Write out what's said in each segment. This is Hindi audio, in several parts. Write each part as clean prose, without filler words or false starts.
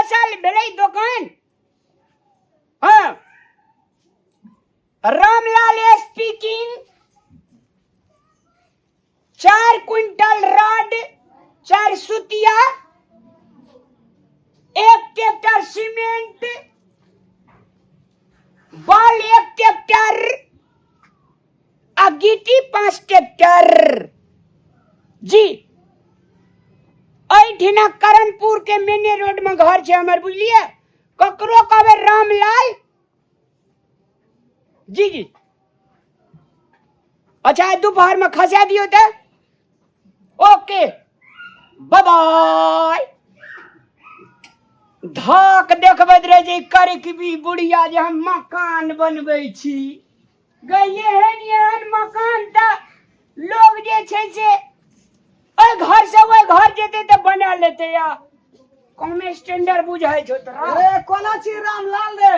साल भेलै दुकान। हाँ Ramlal speaking. 4 quintal rod, 4 सुतिया, 1 tractor cement, बाल 1 ट्रैक्टर, गिट्टी 5 ट्रैक्टर। जी ऐठिना करणपुर के मेने रोड में घर छे हमर, बुझलिए। ककरो कहबे रामलाल। जी जी अच्छा दोपहर में खसा दियो तो ओके बाय बाय। धक देखबैत रहे जे करक भी बुढ़िया जे हम मकान बनबै छी। गए एहन मकान त लोग जे छै से ओइ घर से ओइ घर जेते त बना लेते या कम स्टैंडर्ड बुझाइ छौ तोरा। अरे कोना छी रामलाल रे,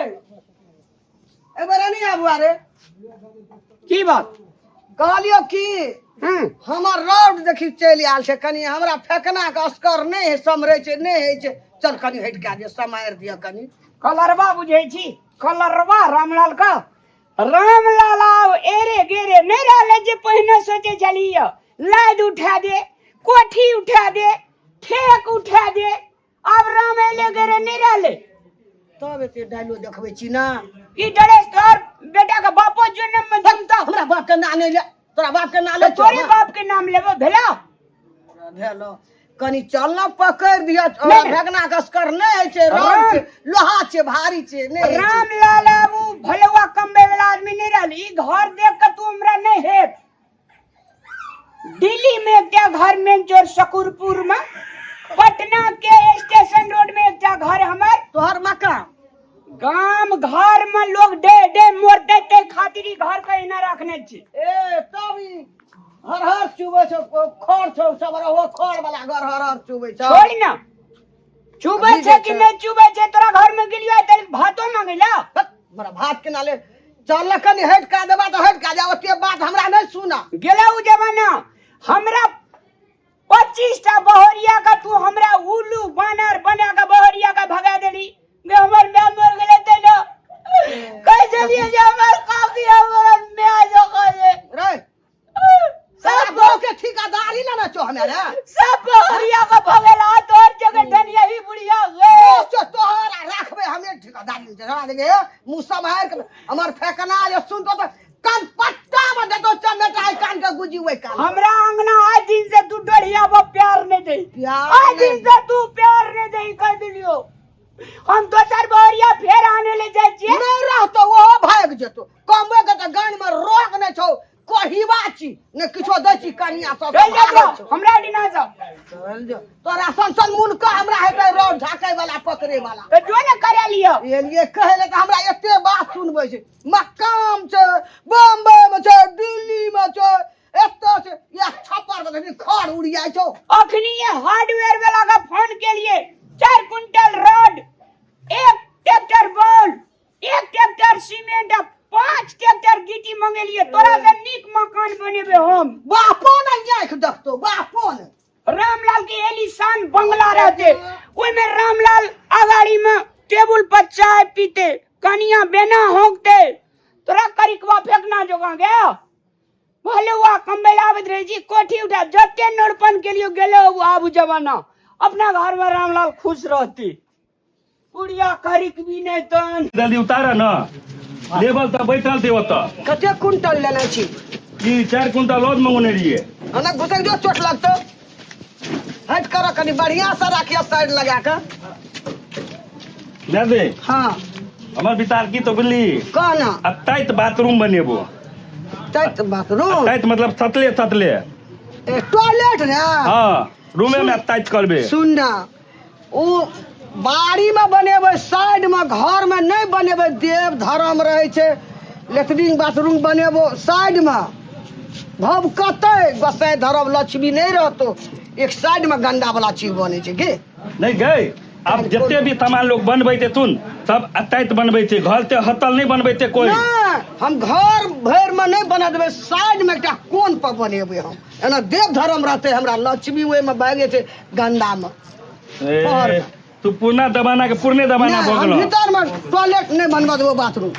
एबार नहीं आबुआ रे। की बात कहलियो की हमर रोड देखी चलि आयल छै, कनी हमरा फेकना के अस्कर नहीं है, समरे छै नहीं है छै। चल कनी हट के दे, समार दिया कनी। कलरवा बुझे छी, कलरवा रामलाल का। रामलाल आब एरे गेरे नहीं रहले जे पहिने सोचे छलिए लाद उठा दे, कोठी उठा दे, ठेक उठा दे। अब राम एले गेरे नहीं रहले। तब एते डायलॉग देखबै छी ना। ई ड्रेस तोर बेटा का बापो जन्म में धमता। हमरा बाप के नाम ले, तोरा बाप के नाम ले। तोरे बाप के नाम लेबो भेला। भेलो कनी चल ना, पकड़ दिया। फेकना के अस्कर नहीं है छै, रोड छै, लोहा छै, भारी छै नहीं। रामलाल बाबू भलवा कमबे वाला आदमी नहीं रहली। ई घर देख के तू हमरा नहीं है। दिल्ली में एकटा घर में जोर शकरपुर में, पटना के स्टेशन रोड में एकटा घर हमर। तोहर मकान गांव घर में लोग डे मोरते ते खातिर ई घर के इना रखने छी। ए तब ई हर चुबे छौ, खड़ छौ सब वो खड़ वाला घर हर चुबे छौ। छोड़ ना, चुबे छे कि नहीं चुबे छे। तोरा घर में गेलियो त भातो मांगेला। हमरा भात के नाले चल कनी हट का देबा त हट का जा। ओते बात हमरा नहीं सुना। गेला उ जमाना। हमरा 25 टा बहरिया का तू हमरा उल्लू बानर बना के बहरिया का भगा देली। गे हमर मैं मर गेले त ना कह देलिए जे हमर काकी हमर मैं जो करे रे सब गांव के ठेकेदारी ना छो हमरा। सब बहरिया का भगेला तोर जगह धनिया ही बुढ़िया गे। तो तोहरा रखबे हमें ठेकेदारी जरा देगे मुसा मार के हमर फेकना जे सुन तो कान पट्टा में दे तो चमेटा कान के गुजी ओइ कान। हमरा अंगना आज दिन से तू डढ़िया वो प्यार नहीं दे। आज दिन से तू प्यार नहीं दे कह दिलियो। हम दोसर बहरिया फेर आने ले जाय छिए। नहीं रहतो वो भाग जेतो। कमवे के त गान में रोक नहीं छौ। कोहिबा छी ने किछो दै छी कनिया सब। हमरा दिना जा चल जो तोरा संसन मुन का हमरा हेतै रोड झाकै वाला पकड़े वाला। तो जो ने करे लियो। ये कहले त हमरा एते बात सुनबै छै। मक्काम छै, बम्बई में छै, दिल्ली में छै, एतो छै। या छप्पर में देखी खड़ उड़िया छौ। अखनी ये हार्डवेयर वाला का फोन के लिए 4 quintal rod, 1 tractor ball, 1 tractor cement, 5 tractor गिट्टी मंगेलिए। तोरा से नीक मकान बनेबे हम। बापो नहीं आंख देखतो, बापो ने। रामलाल के एलिशान बंगला रहते। ओइ में रामलाल अगाड़ी में टेबल पर चाय पीते, कनिया बेना होंकते। तोरा करिकवा फेंकना जोगा गया। भलेवा कम्बे आवत रहे जी, कोठी उठा जते नड़पन के लिए गेले आबू जमाना। अपना घर में रामलाल खुश रहती। बुढ़िया करिक भी नहीं तन जल्दी उतारा ना। लेवल त बैठल थे ओत। कते क्विंटल लेना छी? ई 4 क्विंटल लोड मंगने रहिए। अनक घुसक जो चोट लगतो। हट कर कनी बढ़िया से राखिया साइड लगा के। दे दे। हां हमर विचार की तो बिल्ली कहना अटाइट बाथरूम बनेबो। टाइट बाथरूम अटाइट मतलब सतले सतले। ए टॉयलेट रे। हां रूमे में अटाइट करबे। सुन ना ओ बाड़ी में बनेबे, साइड में घर में नहीं बनेबे। देव धर्म रहे छे, लेटरिन बाथरूम बनेबो साइड में। भव कते बसे धर्म लक्ष्मी नहीं रहतो। एक साइड में गंदा वाला चीज बने छे के नहीं गए। अब जितने भी सामान लोग बनबै थे तुन सब अटाइट बनबै थे। घर ते हतल नहीं बनबै थे कोई। ना हम घर भर में नहीं बना देबे, साइड में एकटा कोन पर बनेबे। हम एना देव धर्म रहते हमरा लक्ष्मी ओए में भागे छे गंदा में। तू पुरना जमाना के पुरने जमाना नहीं, भऽ हम गेलो भीतर में टॉयलेट नहीं बनवा देबो बाथरूम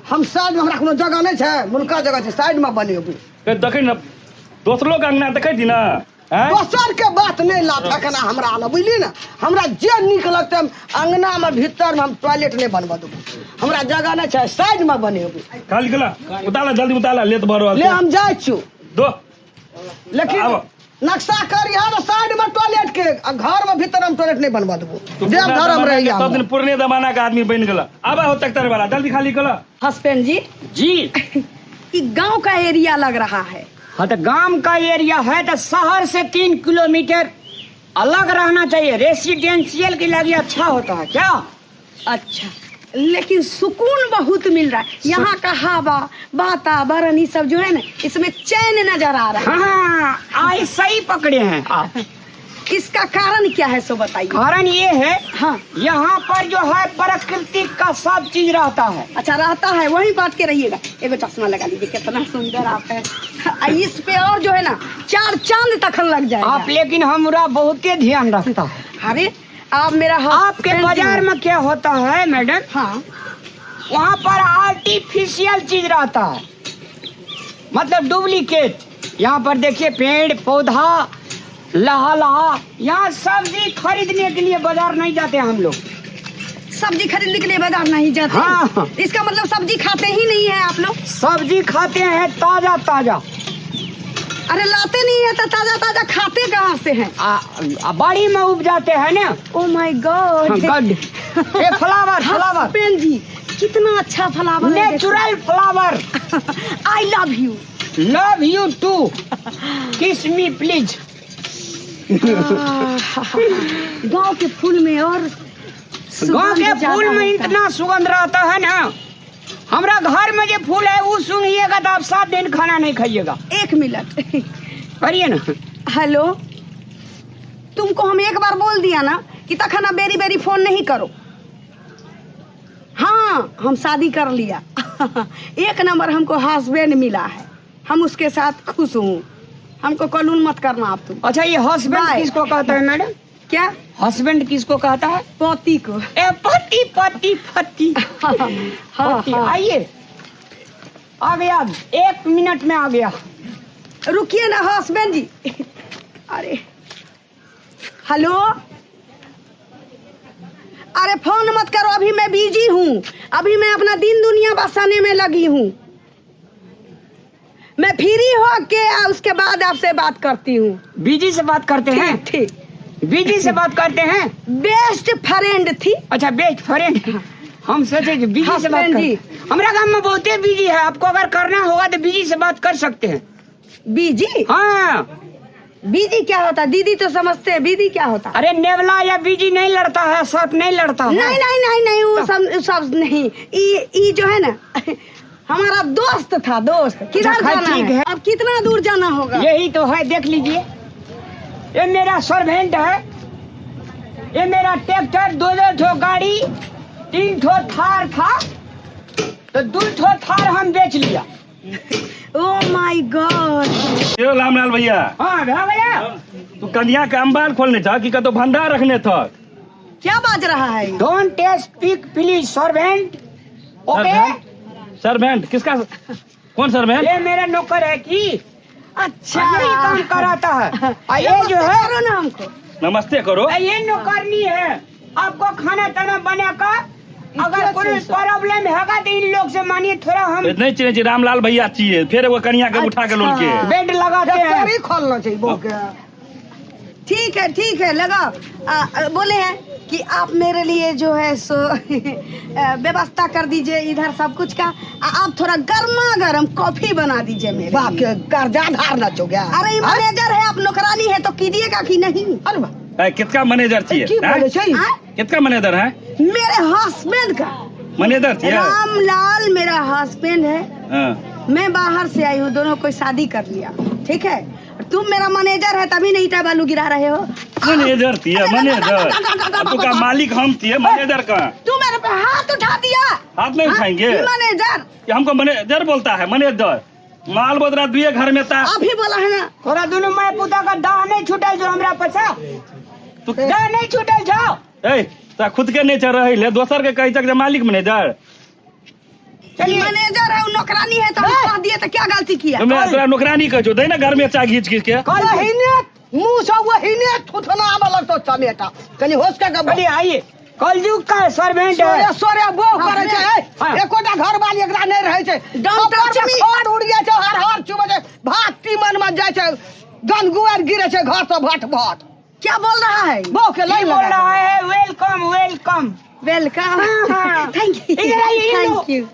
हम साइड में हमरा कोनो जगह नहीं है मुनका जगह है साइड में बनेबो देखे न दोसरो के अंगना देखे थी ना हैं? दोसर के बात नहीं ला फेंकना हमरा आला बुझली ना हमरा जे निक लगते अंगना में भीतर में हम टॉयलेट नहीं बनवा देबो हमरा जगह नहीं है साइड में बनेबो खाली गला उताला जल्दी उताला लेत भरो ले हम जाय छु दो लेकिन आबो। नक्शा कर यहाँ साइड में टॉयलेट के आ घर में भीतर हम टॉयलेट नहीं बनवा देबो तू जे पुरना धर्म जमाना रही के सब दिन पुरने जमाना का आदमी बन गेला अब हो तक वाला जल्दी खाली करो हस्बैंड जी जी ये गांव का एरिया लग रहा है। हाँ तो गांव का एरिया है तो शहर से 3 किलोमीटर अलग रहना चाहिए। रेसिडेंशियल के लिए अच्छा होता है क्या? अच्छा, लेकिन सुकून बहुत मिल रहा है यहाँ का हवा वातावरण ये सब जो है ना इसमें चैन नजर आ रहा है। हाँ आई सही पकड़े हैं आप। इसका कारण क्या है सो बताइए। कारण ये है हाँ यहाँ पर जो है प्रकृति का सब चीज रहता है। अच्छा रहता है वहीं बांट के रहिएगा। एगो चश्मा लगा लीजिए कितना सुंदर आप है। इस पे और जो है ना 4 चांद तक लग जाएगा। आप लेकिन हमरा बहुते ध्यान रखता है। अरे आप मेरा आपके बाजार में क्या होता है मैडम? हाँ वहाँ पर आर्टिफिशियल चीज रहता है, मतलब डुप्लीकेट। यहाँ पर देखिए पेड़ पौधा लहा लहा। यहाँ सब्जी खरीदने के लिए बाजार नहीं जाते हम लोग। सब्जी खरीदने के लिए बाजार नहीं जाते। हाँ। इसका मतलब सब्जी खाते ही नहीं है आप लोग। सब्जी खाते हैं ताजा ताजा। अरे लाते नहीं है तो ताजा ताजा खाते कहाँ से हैं? बाड़ी में उपजाते हैं ना। Oh my god. गॉड। ये फ्लावर फ्लावर पेन जी कितना अच्छा फ्लावर है। Natural flower. I love you. Love you too. Kiss me please. गांव के फूल में और गाँव के फूल में इतना सुगंध रहता है ना। हमरा घर में जो फूल है वो सूंघिएगा तो आप 7 दिन खाना नहीं खाइएगा। 1 मिनट करिए ना। हेलो, तुमको हम एक बार बोल दिया ना कि तखना बेरी बेरी फोन नहीं करो। हाँ हम शादी कर लिया। 1 नंबर हमको हस्बैंड मिला है। हम उसके साथ खुश हूँ। हमको कलून मत करना आप तुम। अच्छा ये हस्बैंड बाय। किसको कहता है मैडम? क्या? हस्बैंड किसको कहता है? पति को। ए पति पति पति। हाँ पति। हाँ। आइए आ गया। 1 मिनट में आ गया। रुकिए ना हस्बैंड जी। अरे हेलो, अरे फोन मत करो अभी मैं बिजी हूँ। अभी मैं अपना दिन दुनिया बसाने में लगी हूँ। मैं फ्री हो के उसके बाद आपसे बात करती हूँ। बीजी से बात करते हैं? ठीक। बीजी से बात करते हैं। बेस्ट फ्रेंड थी। अच्छा बेस्ट फ्रेंड। हम सोचे कि बीजी से बात हस्बैंड जी। कर। हमारा गांव में बहुते बीजी है। आपको अगर करना होगा तो बीजी से बात कर सकते हैं। बीजी? हाँ। बीजी क्या होता है? दीदी तो समझते हैं बीजी क्या होता है। अरे नेवला या बीजी नहीं लड़ता है, साथ नहीं लड़ता है। नहीं नहीं नहीं नहीं वो सब नहीं। ये जो है ना हमारा दोस्त था। दोस्त किधर अच्छा, जाना ठीक है? है। अब कितना दूर जाना होगा? यही तो है, देख लीजिए। ये मेरा सर्वेंट है। ये मेरा ट्रैक्टर 2 ठो गाड़ी 3 ठो थार था तो 2 ठो थार हम बेच लिया। Oh my god. Yo Ramlal भैया हाँ भैया। तू कन्या का अंबार खोलने था कि तो भंडार रखने था? क्या बाज रहा है? Don't speak please servant. Okay. Servant किसका? कौन सर्वेंट? ये मेरा नौकर है कि अच्छा यही काम कराता है। और ये जो है करो ना हमको। नमस्ते करो। ये नौकरनी है। आपको खाना ताना बनाकर अगर कोई प्रॉब्लम होगा तो इन लोग से मानिए थोड़ा हम नहीं चाहिए रामलाल भैया चाहिए। फिर वो कन्या के उठा के लोल के बेड लगाते हैं। ही खोलना चाहिए वो क्या ठीक है लगा। बोले हैं कि आप मेरे लिए जो है सो व्यवस्था कर दीजिए इधर सब कुछ का। आप थोड़ा गर्मा गर्म कॉफी बना दीजिए मेरे वाह लिए। के कर्जा धार ना चो गया। अरे ये मैनेजर है, आप नौकरानी है तो कीजिएगा कि नहीं? अरे वाह किसका मैनेजर की चाहिए? बोले चाहिए हाँ? किसका मैनेजर है? मेरे हस्बैंड का। मैनेजर चाहिए? रामलाल मेरा हस्बैंड है। हाँ। मैं बाहर से आई हूँ, दोनों कोई शादी कर लिया। ठीक है, तुम मेरा मैनेजर है तभी नहीं ईटा बालू गिरा रहे हो। मैनेजर चाहिए मैनेजर। तू का मालिक हम चाहिए मैनेजर का। तू मेरे पे हाथ उठा दिया। हाथ नहीं उठाएंगे। मैनेजर ये हमको मैनेजर बोलता है। मैनेजर माल बोतरा दुए घर में था। आप ही बोला है ना। थोड़ा दोनों मैं पुता का दाह नहीं छूटल जो हमरा पैसा तू दाह नहीं छूटल जाओ। ए तो खुद के नहीं रहे ले दोसर के कही तक मालिक मैनेजर मैनेजर है, नौकरानी है तो हम कह दिए तो क्या गलती किया? मैं तोरा नौकरानी कह दे ना घर में चाय घींच घींच के वहीने मुंह से वहीने थुथना आवे लगतो चमेटा कनी होश के गब बोलिए आइए कलयुग का सर्वेंट सोरे है। सोरे बो करे छै हाँ। एकोटा घर वाली एकरा नहीं रहे छै Don't touch me. घर उड़ जाय छै हर हर चुबे छै भात तीमन में जाय छै गनगुआर गिरे छै घर से भट भट क्या बोल रहा है? बो के ये लाई बोल लगा रहा है वेलकम वेलकम। वेलकम, हाँ। थैंक यू, इधर आइए, थैंक यू।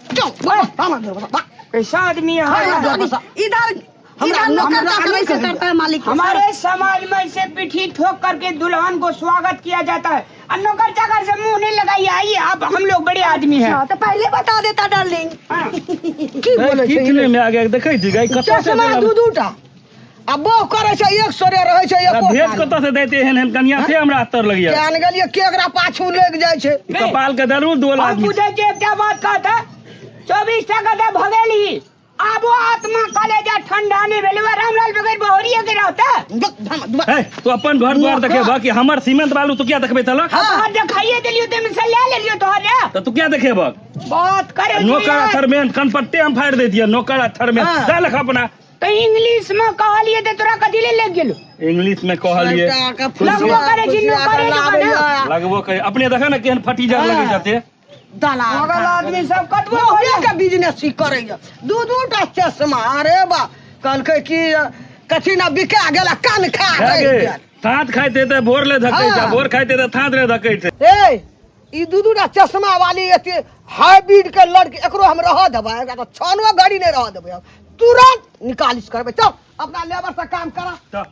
कैसा आदमी है हाँ, हमारा? इधर इधर नौकर चाकर ऐसे करता है मालिक के साथ। हमारे समाज में इसे पीठी ठोक करके दुल्हन को स्वागत किया जाता है और नौकर चाकर से मुंह नहीं लगाइए। आइए आप, हम लोग बड़े आदमी हैं। अच्छा, तो पहले बता देता डार्लिंग। हाँ। की बोले छै कितने में आगे देखे छी गाय कत से चश्मा दू दूटा आ बो करे छै एक सोरे रहे छै एको भेज कत से देते हैं कनिया से हमरा अतर लगिया जान गेलिए केकरा पाछू लग जाय छै कपाल के जरूर दोल हम आदमी पूछे थे क्या बात कहता 24 टका दे भगेली आबो आत्मा कलेजा ठंडा नहीं भेल रामलाल बगैर बहोरिया के रहता। है तो अपन घर द्वार देखेबा कि हमर सीमेंट बालू तू क्या देखबे तलक हाँ दिखाइए दिलियो ते में से ले ले लियो तोहरे तो तू क्या देखेबा बात करे नौकर अथरमेंट कनपट्टे हम फाड़ दे दिया नौकर अथरमेंट हाँ। जा लख अपना तो इंग्लिश में कहलिए ते तोरा कथी ले ले गेलो इंग्लिश में कहलिए लगबो करे जिन्नो करे ना लगबो करे अपने देखा ना केहन फटी जा लगे जाते मगल आदमी सब कतबो ओहे के बिजनेस ही करे दू दूटा चश्मा अरे बा कहलकै कि कथी ना बिका गेला कान खा रही थात खाइते ते भोर ले धकै हाँ। छै भोर खाइते ते थात ले धकै छै ए ई दू दूटा चश्मा वाली एते हाइब्रिड के लड़के एकरो हम रह देबै एकरा तो छानो गाड़ी नहीं रह देबै तुरंत निकालिश करबै चल अपना लेबर से काम करा चल